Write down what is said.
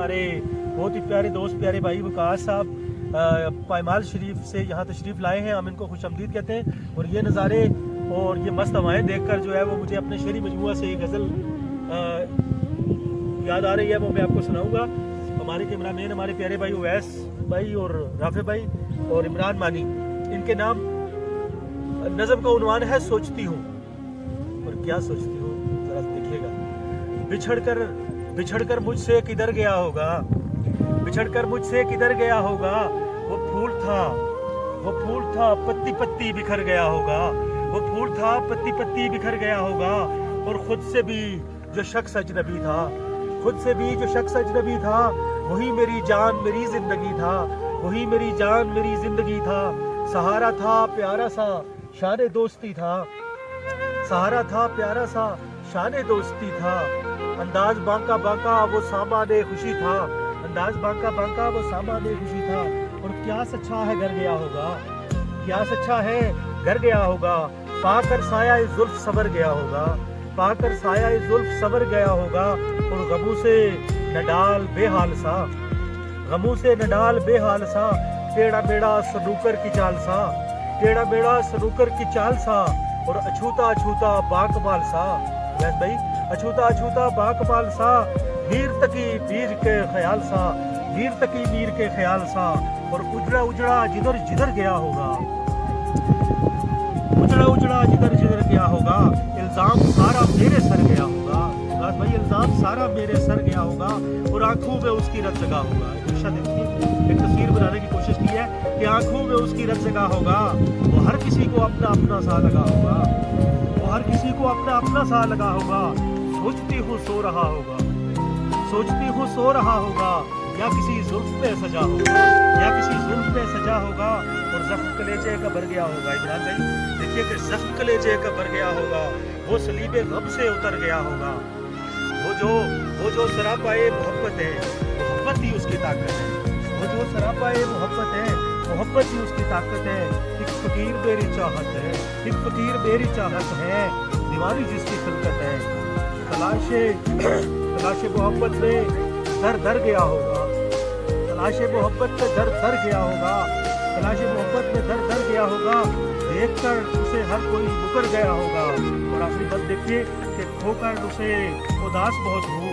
हमारे बहुत ही प्यारे दोस्त, प्यारे भाई वकास साहब पायमाल शरीफ से यहाँ तशरीफ़ लाए हैं। हम इनको खुशामदीद कहते हैं। और ये नज़ारे और ये मस्त हवाएँ देखकर जो है वो मुझे अपने शेरी मजमूआ से ये गज़ल याद आ रही है, वो मैं आपको सुनाऊँगा। हमारे कैमरामैन हमारे प्यारे भाई उवैस भाई और राफे भाई और इमरान मानी, इनके नाम। नज़म का उन्वान है सोचती हूँ। और क्या सोचती हूँ ज़रा देखिएगा। बिछड़कर मुझसे किधर गया होगा, बिछड़कर मुझसे किधर गया होगा। वो फूल था पत्ती पत्ती बिखर गया होगा। वो फूल था पत्ती पत्ती बिखर गया होगा। और खुद से भी जो शख्स अजनबी था, खुद से भी जो शख्स अजनबी था, वही मेरी जान मेरी जिंदगी था, वही मेरी जान मेरी जिंदगी था। सहारा था प्यारा सा शान दोस्ती था, सहारा था प्यारा सा शान दोस्ती था। अंदाज बांका बांका वो सामाने खुशी था, अंदाज बांका बांका वो सामाने खुशी था। और क्या सच्चा है घर गया होगा, क्या सच्चा है घर गया होगा। पाकर साया जुल्फ सवर गया होगा, पाकर साया जुल्फ सवर गया होगा। और गमों से न डाल बेहाल सा, गमों से न डाल बेहाल सा। टेढ़ा मेढ़ा सनूकर की चाल सा, टेढ़ा मेढ़ा सनूकर की चाल सा। और अछूता अछूता बाकमाल सा, वैस भाई अछूता अछूता बाकमाल सा। मीर तकी मीर के ख्याल सा, मीर तकी मीर के ख्याल सा। और उजड़ा उजड़ा जिधर जिधर गया होगा, उजड़ा उजड़ा जिधर जिधर गया होगा। इल्जाम सारा मेरे सर गया होगा, भाई इल्जाम सारा मेरे सर गया होगा। और आंखों में उसकी रत जगा होगा। एक तस्वीर बनाने की कोशिश की है कि आंखों में उसकी रत जगा होगा। वो हर किसी को अपना अपना सा लगा होगा, वो हर किसी को अपना अपना सा लगा होगा। सोचती हूँ सो रहा होगा, सोचती हूँ सो रहा होगा। या किसी जुल्फ पे सजा होगा, या किसी जुल्फ पे सजा होगा। और जख्म कलेजे का भर गया होगा। इमरान भाई देखिए कि जख्म कलेजे का भर गया होगा। वो सलीबे गम से उतर गया होगा। वो जो सरापाए मोहब्बत है, मोहब्बत ही उसकी ताकत है। वो जो सरापाए मोहब्बत है, मोहब्बत ही उसकी ताकत है। एक फकीर मेरी चाहत है, एक फकीर मेरी चाहत है। दीवानी जिसकी खिलकत है। तलाशे मोहब्बत में दर दर गया होगा, तलाशे मोहब्बत में दर दर गया होगा। तलाशे मोहब्बत में दर दर गया होगा। देखकर उसे हर कोई मुकर गया होगा। और आखिरी बात देखिए कि खोकर उसे उदास बहुत हो,